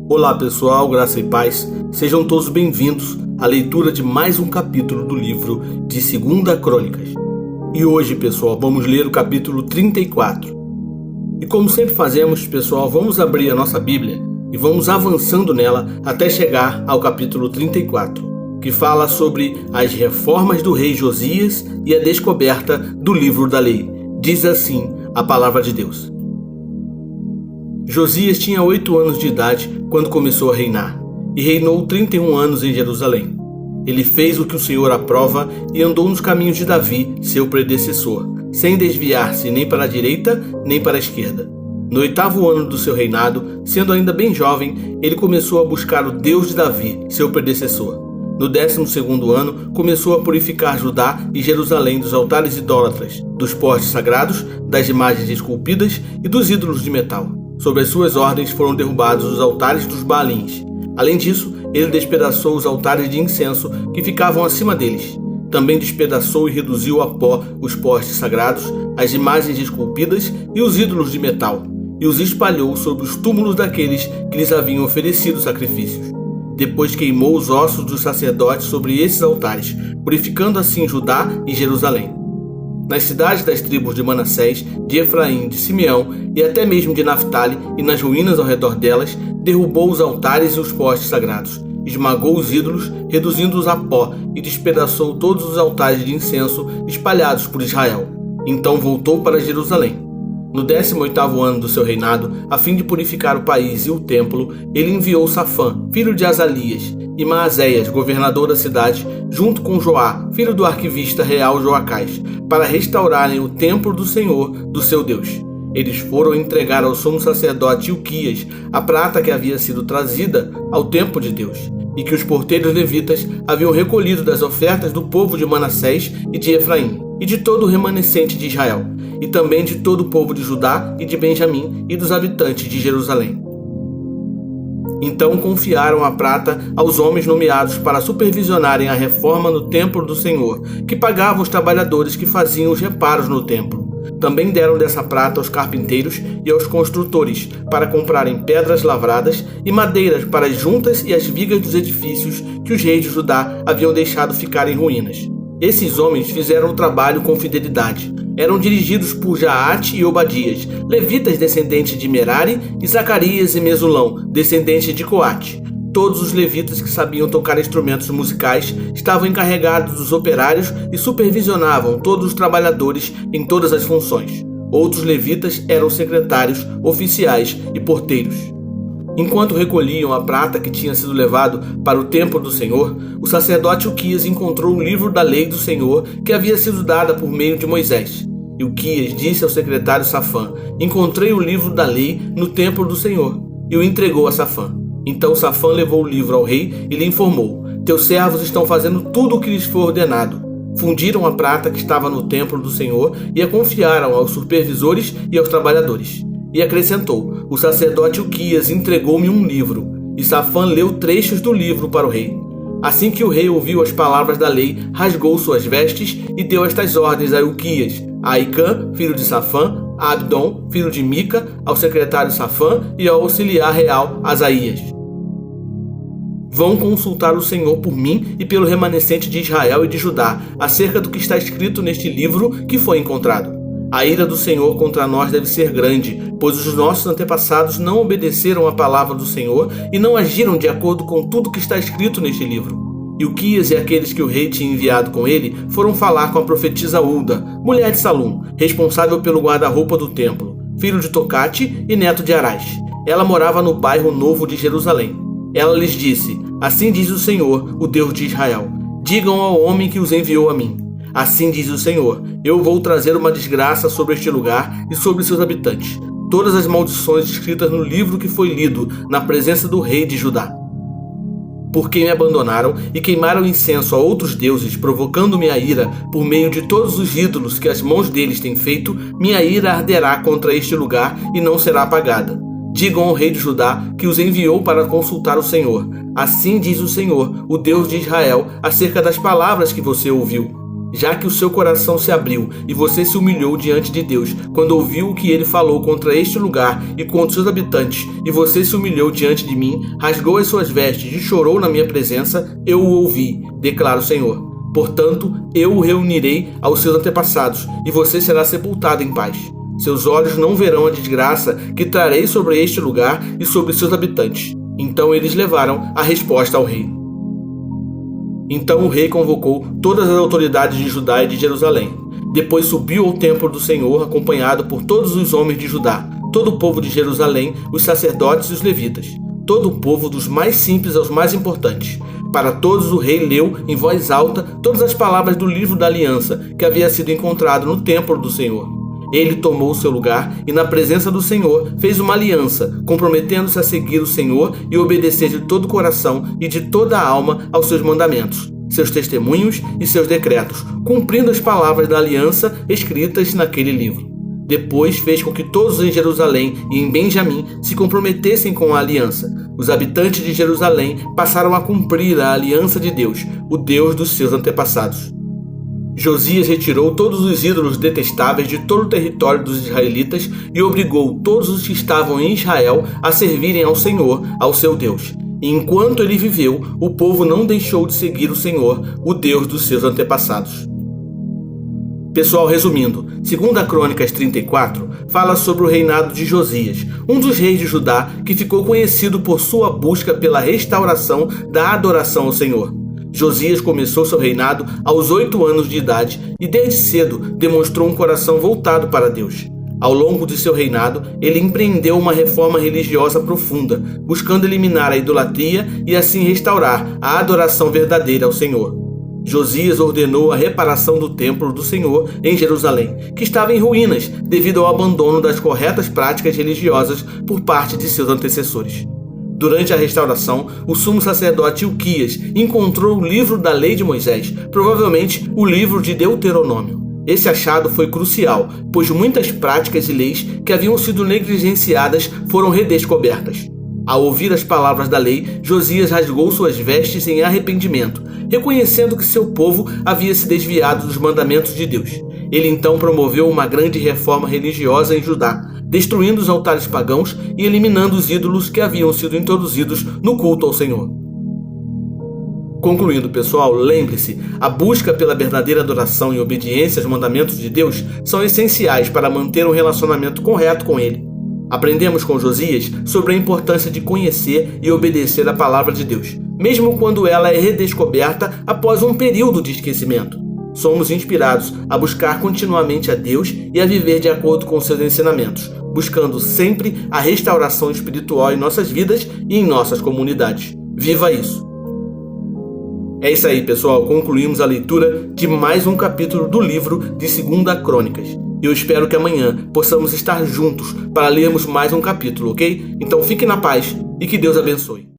Olá pessoal, graça e paz, sejam todos bem-vindos à leitura de mais um capítulo do livro de 2 Crônicas. E hoje, pessoal, vamos ler o capítulo 34. E como sempre fazemos, pessoal, vamos abrir a nossa Bíblia e vamos avançando nela até chegar ao capítulo 34, que fala sobre as reformas do rei Josias e a descoberta do livro da lei. Diz assim a palavra de Deus. Josias tinha 8 anos de idade quando começou a reinar, e reinou 31 anos em Jerusalém. Ele fez o que o Senhor aprova e andou nos caminhos de Davi, seu predecessor, sem desviar-se nem para a direita nem para a esquerda. No 8º ano do seu reinado, sendo ainda bem jovem, ele começou a buscar o Deus de Davi, seu predecessor. No 12º ano, começou a purificar Judá e Jerusalém dos altares idólatras, dos postes sagrados, das imagens esculpidas e dos ídolos de metal. Sob as suas ordens foram derrubados os altares dos Baalins. Além disso, ele despedaçou os altares de incenso que ficavam acima deles. Também despedaçou e reduziu a pó os postes sagrados, as imagens esculpidas e os ídolos de metal, e os espalhou sobre os túmulos daqueles que lhes haviam oferecido sacrifícios. Depois queimou os ossos dos sacerdotes sobre esses altares, purificando assim Judá e Jerusalém. Nas cidades das tribos de Manassés, de Efraim, de Simeão e até mesmo de Naftali e nas ruínas ao redor delas, derrubou os altares e os postes sagrados, esmagou os ídolos, reduzindo-os a pó, e despedaçou todos os altares de incenso espalhados por Israel. Então voltou para Jerusalém. No 18º ano do seu reinado, a fim de purificar o país e o templo, ele enviou Safã, filho de Azalias, e Maazéias, governador da cidade, junto com Joá, filho do arquivista real Joacás, para restaurarem o templo do Senhor, do seu Deus. Eles foram entregar ao sumo sacerdote Ilquias a prata que havia sido trazida ao templo de Deus, e que os porteiros levitas haviam recolhido das ofertas do povo de Manassés e de Efraim, e de todo o remanescente de Israel, e também de todo o povo de Judá e de Benjamim e dos habitantes de Jerusalém. Então confiaram a prata aos homens nomeados para supervisionarem a reforma no templo do Senhor, que pagavam os trabalhadores que faziam os reparos no templo. Também deram dessa prata aos carpinteiros e aos construtores, para comprarem pedras lavradas e madeiras para as juntas e as vigas dos edifícios que os reis de Judá haviam deixado ficar em ruínas. Esses homens fizeram o trabalho com fidelidade. Eram dirigidos por Jaate e Obadias, levitas descendentes de Merari, e Zacarias e Mesulão, descendentes de Coate. Todos os levitas que sabiam tocar instrumentos musicais estavam encarregados dos operários e supervisionavam todos os trabalhadores em todas as funções. Outros levitas eram secretários, oficiais e porteiros. Enquanto recolhiam a prata que tinha sido levado para o templo do Senhor, o sacerdote Ilquias encontrou o livro da lei do Senhor que havia sido dada por meio de Moisés. Ilquias disse ao secretário Safã: "Encontrei o livro da lei no templo do Senhor", e o entregou a Safã. Então Safã levou o livro ao rei e lhe informou: "Teus servos estão fazendo tudo o que lhes for ordenado." Fundiram a prata que estava no templo do Senhor e a confiaram aos supervisores e aos trabalhadores. E acrescentou: "O sacerdote Ilquias entregou-me um livro." E Safã leu trechos do livro para o rei. Assim que o rei ouviu as palavras da lei, rasgou suas vestes e deu estas ordens a Ilquias, a Aicã, filho de Safã, a Abdon, filho de Mica, ao secretário Safã e ao auxiliar real Asaías: "Vão consultar o Senhor por mim e pelo remanescente de Israel e de Judá, acerca do que está escrito neste livro que foi encontrado. A ira do Senhor contra nós deve ser grande, pois os nossos antepassados não obedeceram à palavra do Senhor e não agiram de acordo com tudo que está escrito neste livro." Ilquias e aqueles que o rei tinha enviado com ele foram falar com a profetisa Ulda, mulher de Salum, responsável pelo guarda-roupa do templo, filho de Tocate e neto de Arás. Ela morava no bairro Novo de Jerusalém. Ela lhes disse: "Assim diz o Senhor, o Deus de Israel. Digam ao homem que os enviou a mim: Assim diz o Senhor, eu vou trazer uma desgraça sobre este lugar e sobre seus habitantes, todas as maldições escritas no livro que foi lido na presença do rei de Judá. Porque me abandonaram e queimaram incenso a outros deuses, provocando-me a ira por meio de todos os ídolos que as mãos deles têm feito, minha ira arderá contra este lugar e não será apagada. Digam ao rei de Judá que os enviou para consultar o Senhor. Assim diz o Senhor, o Deus de Israel, acerca das palavras que você ouviu. já que o seu coração se abriu e você se humilhou diante de Deus quando ouviu o que ele falou contra este lugar e contra seus habitantes, e você se humilhou diante de mim, rasgou as suas vestes e chorou na minha presença, eu o ouvi, declara o Senhor. Portanto, eu o reunirei aos seus antepassados, e você será sepultado em paz. Seus olhos não verão a desgraça que trarei sobre este lugar e sobre seus habitantes. Então eles levaram a resposta ao rei. Então o rei convocou todas as autoridades de Judá e de Jerusalém. Depois subiu ao templo do Senhor, acompanhado por todos os homens de Judá, todo o povo de Jerusalém, os sacerdotes e os levitas, todo o povo, dos mais simples aos mais importantes. Para todos o rei leu em voz alta todas as palavras do livro da aliança que havia sido encontrado no templo do Senhor. Ele tomou seu lugar e, na presença do Senhor, fez uma aliança, comprometendo-se a seguir o Senhor e obedecer de todo o coração e de toda a alma aos seus mandamentos, seus testemunhos e seus decretos, cumprindo as palavras da aliança escritas naquele livro. Depois fez com que todos em Jerusalém e em Benjamim se comprometessem com a aliança. Os habitantes de Jerusalém passaram a cumprir a aliança de Deus, o Deus dos seus antepassados. Josias retirou todos os ídolos detestáveis de todo o território dos israelitas e obrigou todos os que estavam em Israel a servirem ao Senhor, ao seu Deus. E enquanto ele viveu, o povo não deixou de seguir o Senhor, o Deus dos seus antepassados. Pessoal, resumindo, 2 Crônicas 34 fala sobre o reinado de Josias, um dos reis de Judá que ficou conhecido por sua busca pela restauração da adoração ao Senhor. Josias começou seu reinado aos 8 anos de idade e desde cedo demonstrou um coração voltado para Deus. Ao longo de seu reinado, ele empreendeu uma reforma religiosa profunda, buscando eliminar a idolatria e assim restaurar a adoração verdadeira ao Senhor. Josias ordenou a reparação do templo do Senhor em Jerusalém, que estava em ruínas devido ao abandono das corretas práticas religiosas por parte de seus antecessores. Durante a restauração, o sumo sacerdote Hilquias encontrou o livro da lei de Moisés, provavelmente o livro de Deuteronômio. Esse achado foi crucial, pois muitas práticas e leis que haviam sido negligenciadas foram redescobertas. Ao ouvir as palavras da lei, Josias rasgou suas vestes em arrependimento, reconhecendo que seu povo havia se desviado dos mandamentos de Deus. Ele então promoveu uma grande reforma religiosa em Judá, destruindo os altares pagãos e eliminando os ídolos que haviam sido introduzidos no culto ao Senhor. Concluindo, pessoal, lembre-se, a busca pela verdadeira adoração e obediência aos mandamentos de Deus são essenciais para manter um relacionamento correto com Ele. Aprendemos com Josias sobre a importância de conhecer e obedecer a palavra de Deus, mesmo quando ela é redescoberta após um período de esquecimento. Somos inspirados a buscar continuamente a Deus e a viver de acordo com seus ensinamentos, buscando sempre a restauração espiritual em nossas vidas e em nossas comunidades. Viva isso! É isso aí, pessoal. Concluímos a leitura de mais um capítulo do livro de 2 Crônicas. Eu espero que amanhã possamos estar juntos para lermos mais um capítulo, ok? Então fique na paz e que Deus abençoe.